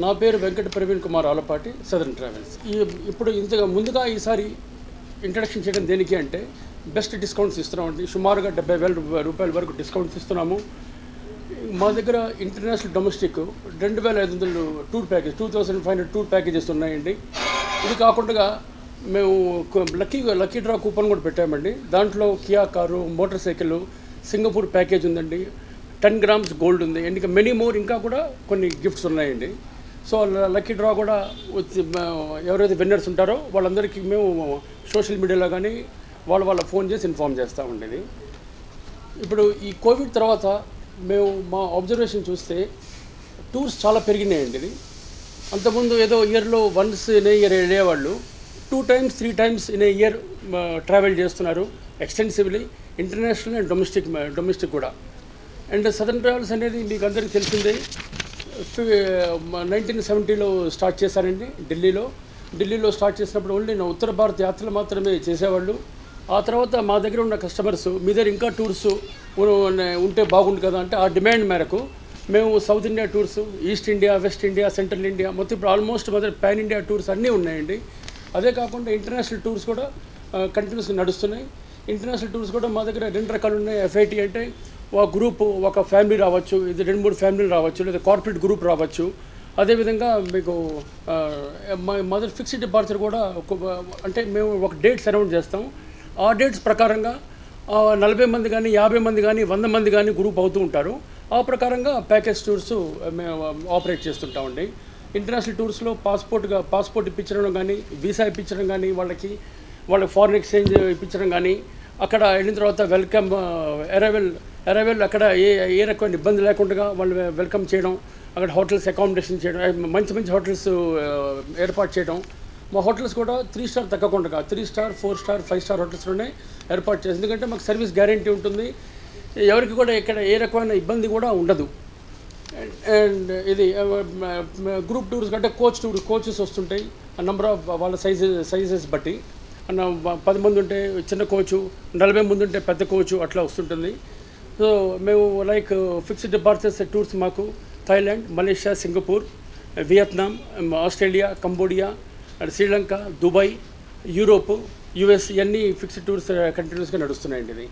నా పేరు Venkata Praveen Kumar Alapati southern travels. ఇప్పుడు ఇంతగా ముందుగా ఈసారి ఇంట్రడక్షన్ చేయడం దేనికి అంటే బెస్ట్ డిస్కౌంట్స్ ఇస్తున్నామండి. సుమారుగా 70,000 రూపాయల వరకు డిస్కౌంట్స్ ఇస్తున్నాము. మా దగ్గర international domestic 2,500 tour package 2,500 tour packages ఉన్నాయండి. ఇది కాకుండా మేము లక్కీ డ్రా కూపన్ కూడా పెట్టామండి. దాంట్లో Kia car, motor cycle, Singapore package ఉందండి, 10 గ్రామ్స్ గోల్డ్ ఉంది, ఇంకా మెనీ మోర్ ఇంకా కూడా కొన్ని గిఫ్ట్స్ ఉన్నాయండి. సో లక్కీ డ్రా కూడా ఎవరైతే విన్నర్స్ ఉంటారో వాళ్ళందరికీ మేము సోషల్ మీడియాలో కానీ వాళ్ళ ఫోన్ చేసి ఇన్ఫామ్ చేస్తూ ఉండేది. ఇప్పుడు ఈ కోవిడ్ తర్వాత మేము మా అబ్జర్వేషన్ చూస్తే టూర్స్ చాలా పెరిగినాయండి. ఇది అంతకుముందు ఏదో ఇయర్లో వన్స్ ఇన్ ఏ ఇయర్ వెళ్ళేవాళ్ళు 2 times 3 times in a year travel చేస్తున్నారు ఎక్స్టెన్సివ్లీ, ఇంటర్నేషనల్ అండ్ డొమెస్టిక్ కూడా. అండ్ సదరన్ ట్రావెల్స్ అనేది మీకు అందరికీ తెలిసిందే. 1970లో స్టార్ట్ చేశారండి ఢిల్లీలో స్టార్ట్ చేసినప్పుడు ఓన్లీ ఉత్తర భారత యాత్రలు మాత్రమే చేసేవాళ్ళు. ఆ తర్వాత మా దగ్గర ఉన్న కస్టమర్స్ మీ దగ్గర ఇంకా టూర్స్ ఉంటే బాగుండు కదా అంటే ఆ డిమాండ్ మేరకు మేము south India tours, east India, west India, central India మొత్తం ఇప్పుడు ఆల్మోస్ట్ మా దగ్గర పాన్ ఇండియా టూర్స్ అన్నీ ఉన్నాయండి. అదే కాకుండా ఇంటర్నేషనల్ టూర్స్ కూడా కంటిన్యూస్గా నడుస్తున్నాయి. ఇంటర్నేషనల్ టూర్స్ కూడా మా దగ్గర 2 రకాలు ఉన్నాయి. FIT అంటే ఒక గ్రూప్, ఒక ఫ్యామిలీ రావచ్చు, ఇది 2-3 ఫ్యామిలీలు రావచ్చు, లేదా కార్పొరేట్ గ్రూప్ రావచ్చు. అదేవిధంగా మీకు మా దగ్గర ఫిక్స్డ్ డిపార్చర్ కూడా అంటే మేము ఒక డేట్స్ అనౌన్స్ చేస్తాం. ఆ డేట్స్ ప్రకారంగా 40 మంది కానీ 50 మంది కానీ 100 మంది కానీ గ్రూప్ అవుతూ ఉంటారు. ఆ ప్రకారంగా ప్యాకేజ్ టూర్స్ మేము ఆపరేట్ చేస్తుంటామండి. ఇంటర్నేషనల్ టూర్స్లో పాస్పోర్ట్ ఇప్పించడం కానీ, వీసా ఇప్పించడం కానీ, వాళ్ళకి ఫారిన్ ఎక్స్చేంజ్ ఇప్పించడం కానీ, అక్కడ వెళ్ళిన తర్వాత వెల్కమ్ అరైవల్ అక్కడ ఏ రకమైన ఇబ్బంది లేకుండా వాళ్ళు వెల్కమ్ చేయడం, అక్కడ హోటల్స్ అకామిడేషన్ చేయడం, మంచి హోటల్స్ ఏర్పాటు చేయడం. మా హోటల్స్ కూడా 3 స్టార్ తగ్గకుండా 3 స్టార్ 4 స్టార్ 5 స్టార్ హోటల్స్లోనే ఏర్పాటు చేసి, ఎందుకంటే మాకు సర్వీస్ గ్యారంటీ ఉంటుంది, ఎవరికి కూడా ఇక్కడ ఏ రకమైన ఇబ్బంది కూడా ఉండదు. అండ్ ఇది గ్రూప్ టూర్స్ కంటే కోచెస్ వస్తుంటాయి. ఆ నెంబర్ ఆఫ్ వాళ్ళ సైజెస్ బట్టి 10 మంది ఉంటే చిన్న కోచు, 40 మంది ఉంటే పెద్ద కోచు అట్లా వస్తుంటుంది. సో మేము లైక్ ఫిక్స్డ్ డిపార్చర్స్ టూర్స్ మాకు Thailand, Malaysia, Singapore, Vietnam, Australia, Cambodia, Sri Lanka, Dubai, Europe, US ఇవన్నీ ఫిక్స్డ్ టూర్స్ కంటిన్యూస్గా నడుస్తున్నాయండి. ఇది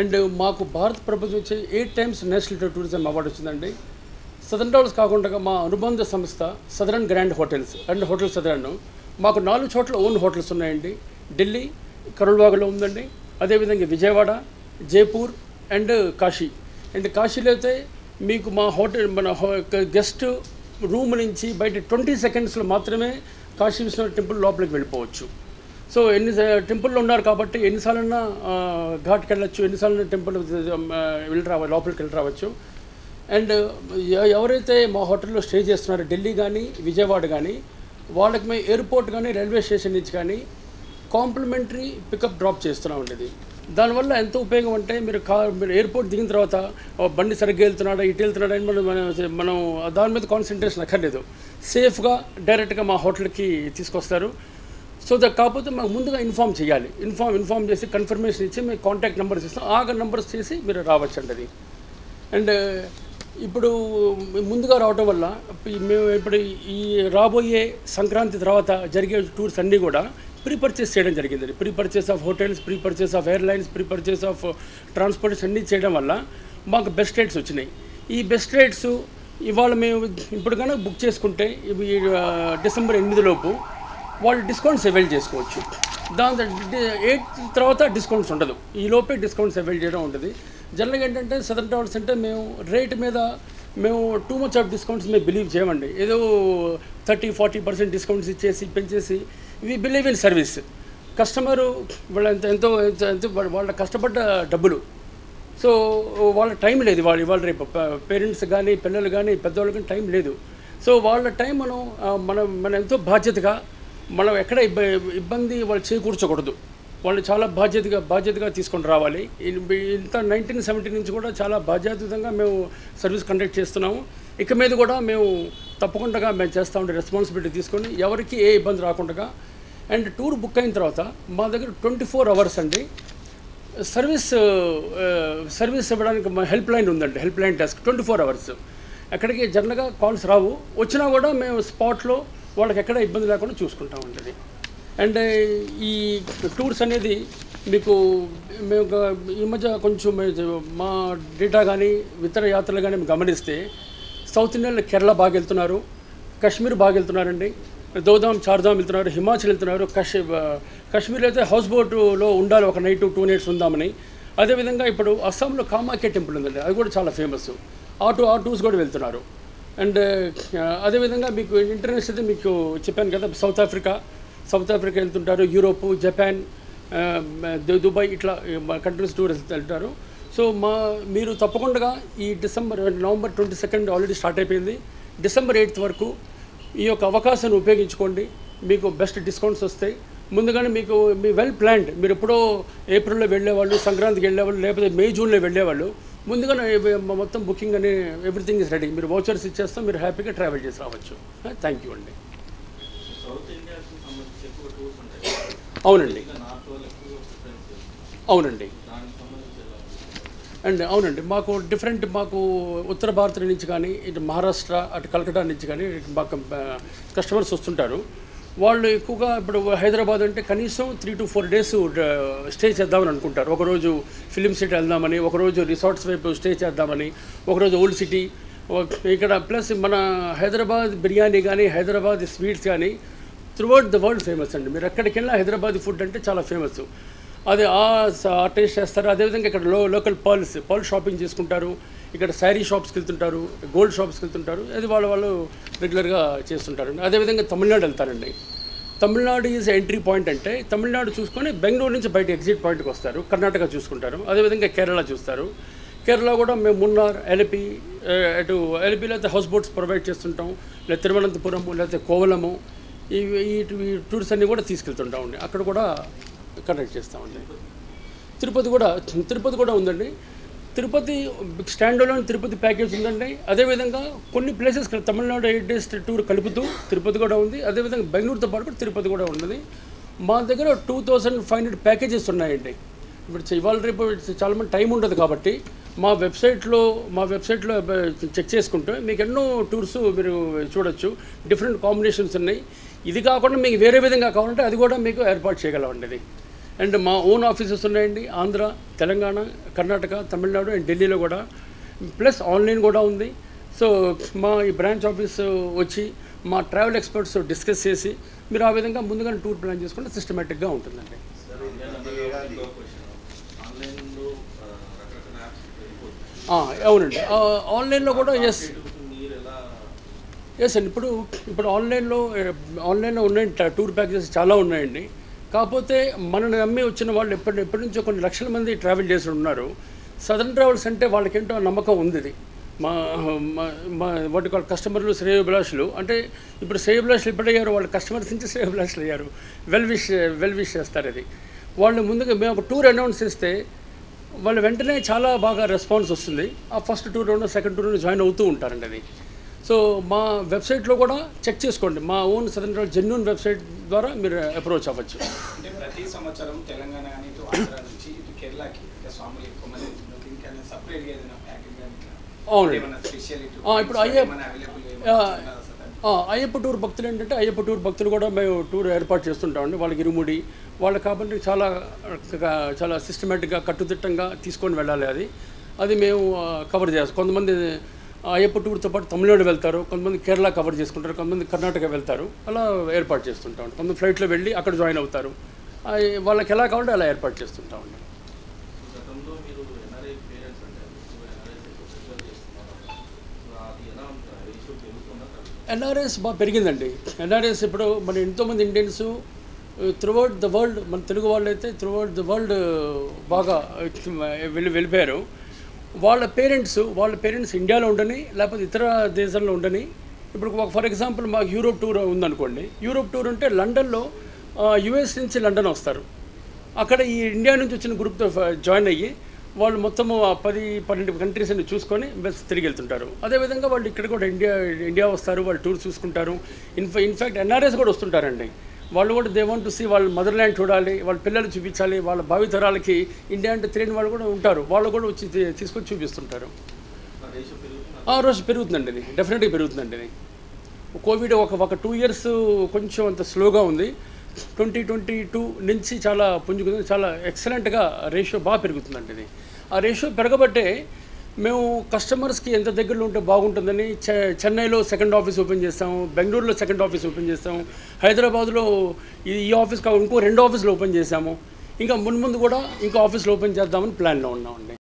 అండ్ మాకు భారత ప్రభుత్వం వచ్చే 8 times నేషనల్ టూరిజం అవార్డు వచ్చిందండి. సదరన్ ట్రావెల్స్ కాకుండా మా అనుబంధ సంస్థ southern grand hotels and hotel southern మాకు 4 చోట్ల ఓన్ హోటల్స్ ఉన్నాయండి. ఢిల్లీ, కరుల్వాగలో ఉందండి, అదేవిధంగా విజయవాడ, జైపూర్ అండ్ కాశీ. అండ్ కాశీలో అయితే మీకు మా హోటల్ మన గెస్ట్ రూమ్ నుంచి బయట 20 secondsలో మాత్రమే కాశీ విశ్వనాథ్ టెంపుల్ లోపలికి వెళ్ళిపోవచ్చు. సో టెంపుల్లో ఉన్నారు కాబట్టి ఎన్నిసార్లన్నా ఘాట్కి వెళ్ళచ్చు, ఎన్నిసార్లు టెంపుల్ లోపలికి వెళ్ళి రావచ్చు. అండ్ ఎవరైతే మా హోటల్లో స్టే చేస్తున్నారో ఢిల్లీ కానీ విజయవాడ కానీ వాళ్ళకి మేము ఎయిర్పోర్ట్ కానీ రైల్వే స్టేషన్ నుంచి కానీ కాంప్లిమెంటరీ పికప్ డ్రాప్ చేస్తున్నాం ఉండేది. దానివల్ల ఎంతో ఉపయోగం అంటే మీరు ఎయిర్పోర్ట్ దిగిన తర్వాత బండి సరిగ్గా వెళ్తున్నాడా, ఇటు వెళ్తున్నాడా అని మనం దాని మీద కాన్సన్ట్రేషన్ అక్కర్లేదు, సేఫ్గా డైరెక్ట్గా మా హోటల్కి తీసుకొస్తారు. సో కాకపోతే మాకు ముందుగా ఇన్ఫామ్ చేయాలి. ఇన్ఫామ్ చేసి కన్ఫర్మేషన్ ఇచ్చి మేము కాంటాక్ట్ నెంబర్స్ ఇస్తాం, ఆ నెంబర్స్ చేసి మీరు రావచ్చు అండి. అది అండ్ ఇప్పుడు ముందుగా రావడం వల్ల మేము ఇప్పుడు ఈ రాబోయే సంక్రాంతి తర్వాత జరిగే టూర్స్ అన్నీ కూడా ప్రీ-పర్చేస్ చేయడం జరిగింది. Pre-purchase of hotels, pre-purchase of airlines, pre-purchase of transportation అన్నీ చేయడం వల్ల మాకు బెస్ట్ రేట్స్ వచ్చినాయి. ఈ బెస్ట్ రేట్స్ ఇవాళ మేము ఇప్పుడు కనుక బుక్ చేసుకుంటే డిసెంబర్ 8 లోపు వాళ్ళు డిస్కౌంట్స్ అవైల్ చేసుకోవచ్చు. దాని 8 తర్వాత డిస్కౌంట్స్ ఉండదు, ఈ లోపే డిస్కౌంట్స్ అవైల్ చేయడం ఉంటుంది. జనరల్గా ఏంటంటే సదరన్ ట్రావెల్స్ అంటే మేము రేట్ మీద మేము టూ మచ్ ఆఫ్ డిస్కౌంట్స్ మేము బిలీవ్ చేయమండి. ఏదో 30-40% డిస్కౌంట్స్ ఇచ్చేసి పెంచేసి we believe in service. Customer వాళ్ళ ఎంతో వాళ్ళ కష్టపడ్డ డబ్బులు, సో వాళ్ళ టైం లేదు, ఇవాళ రేపు పేరెంట్స్ కానీ పిల్లలు కానీ పెద్దవాళ్ళు కానీ టైం లేదు. సో వాళ్ళ టైం మనం ఎంతో బాధ్యతగా మనం ఎక్కడ ఇబ్బంది వాళ్ళు చేకూర్చకూడదు, వాళ్ళు చాలా బాధ్యతగా తీసుకొని రావాలి. ఇంత 1970 నుంచి కూడా చాలా బాధ్యతగా మేము సర్వీస్ కండక్ట్ చేస్తున్నాము. ఇక మీద కూడా మేము తప్పకుండా మేము చేస్తూ ఉండే రెస్పాన్సిబిలిటీ తీసుకొని ఎవరికి ఏ ఇబ్బంది రాకుండా. అండ్ టూర్ బుక్ అయిన తర్వాత మా దగ్గర 24 hours అండి సర్వీస్ ఇవ్వడానికి మా హెల్ప్ లైన్ ఉందండి, హెల్ప్ లైన్ డెస్క్ 24 hours. ఎక్కడికి జనరల్గా కాల్స్ రావు, వచ్చినా కూడా మేము స్పాట్లో వాళ్ళకి ఎక్కడ ఇబ్బంది లేకుండా చూసుకుంటామండి అది. అండ్ ఈ టూర్స్ అనేది మీకు మేము ఈ మధ్య కొంచెం మా డేటా కానీ ఇతర యాత్రలు కానీ గమనిస్తే సౌత్ ఇండియన్లో కేరళ బాగా వెళ్తున్నారు, కాశ్మీర్ బాగా వెళ్తున్నారండి, దోదాం చార్ధామ్ వెళ్తున్నారు, హిమాచల్ వెళ్తున్నారు, కాశ్మీర్లో అయితే హౌస్ బోట్లో ఉండాలి, ఒక నైట్ 2 nights ఉందామని. అదేవిధంగా ఇప్పుడు అస్సాంలో కామాఖ్య టెంపుల్ ఉందండి, అది కూడా చాలా ఫేమస్, ఆ టూర్స్ కూడా వెళ్తున్నారు. అండ్ అదేవిధంగా మీకు ఇంటర్నేషనల్ అయితే మీకు చెప్పాను కదా, సౌత్ ఆఫ్రికా వెళ్తుంటారు, యూరోప్, జపాన్, దుబాయ్, ఇట్లా కంట్రీస్ టూర్ వెళ్తారు. సో మీరు తప్పకుండా ఈ నవంబర్ 22 ఆల్రెడీ స్టార్ట్ అయిపోయింది, డిసెంబర్ 8 వరకు ఈ యొక్క అవకాశాన్ని ఉపయోగించుకోండి. మీకు బెస్ట్ డిస్కౌంట్స్ వస్తాయి. ముందుగానే మీకు మీ వెల్ ప్లాన్డ్, మీరు ఎప్పుడో ఏప్రిల్లో వెళ్ళేవాళ్ళు, సంక్రాంతికి వెళ్ళేవాళ్ళు, లేకపోతే మే జూన్లో వెళ్ళేవాళ్ళు, ముందుగానే మొత్తం బుకింగ్ అని ఎవ్రీథింగ్ ఇస్ రెడీ. మీరు వౌచర్స్ ఇచ్చేస్తాం, మీరు హ్యాపీగా ట్రావెల్ చేసి రావచ్చు. థ్యాంక్ యూ అండి. అవునండి, అవునండి, అండ్ అవునండి. మాకు ఉత్తర భారత నుంచి కానీ, ఇటు మహారాష్ట్ర, అటు కలకటా నుంచి కానీ మాకు కస్టమర్స్ వస్తుంటారు. వాళ్ళు ఎక్కువగా ఇప్పుడు హైదరాబాద్ అంటే కనీసం 3 to 4 days స్టే చేద్దామని అనుకుంటారు. ఒకరోజు ఫిలిం సిటీ వెళ్దామని, ఒకరోజు రిసార్ట్స్ వైపు స్టే చేద్దామని, ఒకరోజు ఓల్డ్ సిటీ ఇక్కడ. ప్లస్ మన హైదరాబాద్ బిర్యానీ కానీ, హైదరాబాద్ స్వీట్స్ కానీ త్రూఅవుట్ ద వరల్డ్ ఫేమస్ అండి. మీరు ఎక్కడికి వెళ్ళినా హైదరాబాద్ ఫుడ్ అంటే చాలా ఫేమస్, అది ఆ టేస్ట్ చేస్తారు. అదేవిధంగా ఇక్కడ లోకల్ పర్ల్ షాపింగ్ చేసుకుంటారు, ఇక్కడ శారీ షాప్స్కి వెళ్తుంటారు, గోల్డ్ షాప్స్కి వెళ్తుంటారు, అది వాళ్ళు రెగ్యులర్గా చేస్తుంటారండి. అదేవిధంగా తమిళనాడు వెళ్తారండి. తమిళనాడు ఈజ్ ఎంట్రీ పాయింట్, అంటే తమిళనాడు చూసుకొని బెంగళూరు నుంచి బయట ఎగ్జిట్ పాయింట్కి వస్తారు. కర్ణాటక చూసుకుంటారు, అదేవిధంగా కేరళ చూస్తారు. కేరళ కూడా మేము మున్నార్, ఎలపి, ఎలపిలో అయితే హౌస్ బోట్స్ ప్రొవైడ్ చేస్తుంటాం, లేదా తిరువనంతపురము, లేకపోతే కోవలము, ఈ టూర్స్ అన్నీ కూడా తీసుకెళ్తుంటామండి. అక్కడ కూడా కండక్ట్ చేస్తామండి. తిరుపతి కూడా ఉందండి. Tirupati stand alone Tirupati package ఉందండి. అదేవిధంగా కొన్ని ప్లేసెస్ తమిళనాడు 8 days టూర్ కలుపుతూ తిరుపతి కూడా ఉంది. అదేవిధంగా బెంగళూరుతో పాటు కూడా తిరుపతి కూడా ఉన్నది. మా దగ్గర 2500 ప్యాకేజెస్ ఉన్నాయండి. ఇప్పుడు ఇవాళ రేపు చాలామంది టైం ఉండదు కాబట్టి మా వెబ్సైట్లో చెక్ చేసుకుంటే మీకు ఎన్నో టూర్స్ మీరు చూడొచ్చు. డిఫరెంట్ కాంబినేషన్స్ ఉన్నాయి. ఇది కాకుండా మీకు వేరే విధంగా కావాలంటే అది కూడా మీకు ఏర్పాటు చేయగలమండి అది. అండ్ మా ఓన్ ఆఫీసెస్ ఉన్నాయండి, ఆంధ్ర, తెలంగాణ, కర్ణాటక, తమిళనాడు అండ్ ఢిల్లీలో కూడా. ప్లస్ ఆన్లైన్ కూడా ఉంది. సో మా ఈ బ్రాంచ్ ఆఫీస్ వచ్చి మా ట్రావెల్ ఎక్స్పర్ట్స్ డిస్కస్ చేసి మీరు ఆ విధంగా ముందుగా టూర్ ప్లాన్ చేసుకుంటే సిస్టమేటిక్గా ఉంటుందండి. అవునండి, ఆన్లైన్లో కూడా ఎస్ అండి. ఇప్పుడు ఆన్లైన్లో ఉన్నాయి టూర్ ప్యాకేజెస్ చాలా ఉన్నాయండి. కాకపోతే మనల్ని నమ్మి వచ్చిన వాళ్ళు ఎప్పటి నుంచో కొన్ని లక్షల మంది ట్రావెల్ చేసి ఉన్నారు. సదర్న్ ట్రావెల్స్ అంటే వాళ్ళకేంటో నమ్మకం ఉంది. వాటి వాళ్ళ కస్టమర్లు శ్రేయోభిలాషులు, అంటే ఇప్పుడు శ్రేయోభిలాషులు ఎప్పుడయ్యారు, వాళ్ళ కస్టమర్స్ నుంచి శ్రేయోభిలాషులు అయ్యారు. వెల్ విష్ చేస్తారు. అది వాళ్ళు ముందుగా మేము ఒక టూర్ అనౌన్స్ చేస్తే వాళ్ళు వెంటనే చాలా బాగా రెస్పాన్స్ వస్తుంది. ఆ ఫస్ట్ టూర్లోనో సెకండ్ టూర్లోనో జాయిన్ అవుతూ ఉంటారండి అది. సో మా వెబ్సైట్లో కూడా చెక్ చేసుకోండి. మా own southern travel genuine website ద్వారా మీరు అప్రోచ్ అవ్వచ్చు. అంటే ప్రతి సంవత్సరం తెలంగాణ కానీ ఇటు ఆంధ్ర నుంచి ఇటు కేరళకి స్వాములు ఎక్కువ మంది ఇంకా సపరేట్గా ఏదైనా ప్యాకేజ్ కానీ అవునండి. ఇప్పుడు అయ్యప్ప టూర్ భక్తులు ఏంటంటే అయ్యప్ప టూర్ భక్తులు కూడా మేము టూర్ ఏర్పాటు చేస్తుంటామండి. వాళ్ళకి ఇరుముడి వాళ్ళకి కాబట్టి చాలా సిస్టమేటిక్గా కట్టుదిట్టంగా తీసుకొని వెళ్ళాలి. అది మేము కవర్ చేస్తాం. కొంతమంది అయ్యప్ప టూర్తో పాటు తమిళనాడు వెళ్తారు, కొంతమంది కేరళ కవర్ చేసుకుంటారు, కొంతమంది కర్ణాటక వెళ్తారు. అలా ఏర్పాటు చేస్తుంటాం. కొంతమంది ఫ్లైట్లో వెళ్ళి అక్కడ జాయిన్ అవుతారు. వాళ్ళకి ఎలా కావాలంటే అలా ఏర్పాటు చేస్తుంటామండి. ఎన్ఆర్ఎస్ బాగా పెరిగిందండి. ఎన్ఆర్ఎస్ ఇప్పుడు మన ఎంతోమంది ఇండియన్స్ త్రూఅవుట్ ద వరల్డ్, మన తెలుగు వాళ్ళు అయితే త్రూఅవుట్ ద వరల్డ్ బాగా వెళ్ళిపోయారు. వాళ్ళ పేరెంట్స్ ఇండియాలో ఉండని లేకపోతే ఇతర దేశాల్లో ఉండని. ఇప్పుడు ఫర్ ఎగ్జాంపుల్ మాకు యూరోప్ టూర్ ఉందనుకోండి. యూరోప్ టూర్ ఉంటే లండన్లో యుఎస్ నుంచి లండన్ వస్తారు. అక్కడ ఈ ఇండియా నుంచి వచ్చిన గ్రూప్తో జాయిన్ అయ్యి వాళ్ళు మొత్తము 10-12 కంట్రీస్ అని చూసుకొని బస్ తిరిగి వెళ్తుంటారు. అదేవిధంగా వాళ్ళు ఇక్కడ కూడా ఇండియా వస్తారు, వాళ్ళు టూర్ చూసుకుంటారు. ఇన్ఫ్యాక్ట్ ఎన్ఆర్ఎస్ కూడా వస్తుంటారండి. వాళ్ళు కూడా దే వాంట్ టు సీ వాళ్ళ మదర్ ల్యాండ్ చూడాలి, వాళ్ళ పిల్లలు చూపించాలి, వాళ్ళ భావితరాలకి ఇండియా అంటే తెలియని వాళ్ళు కూడా ఉంటారు. వాళ్ళు కూడా వచ్చి తీసుకొచ్చి చూపిస్తుంటారు. ఆ రోజు పెరుగుతుందండి, ఇది డెఫినెట్గా పెరుగుతుందండి. ఇది కోవిడ్ ఒక 2 ఇయర్స్ కొంచెం అంత స్లోగా ఉంది. 2022 నుంచి చాలా పుంజుకుంది, చాలా ఎక్సలెంట్గా రేషియో బాగా పెరుగుతుందండి. ఇది ఆ రేషియో పెరగబట్టే మేము కస్టమర్స్కి ఎంత దగ్గరలో ఉంటే బాగుంటుందని చెన్నైలో సెకండ్ ఆఫీస్ ఓపెన్ చేస్తాము, బెంగళూరులో సెకండ్ ఆఫీస్ ఓపెన్ చేస్తాము, హైదరాబాద్లో ఈ ఆఫీస్ ఇంకో 2 ఆఫీసులు ఓపెన్ చేశాము. ఇంకా ముందు కూడా ఇంకో ఆఫీసులు ఓపెన్ చేద్దామని ప్లాన్లో ఉన్నామండి.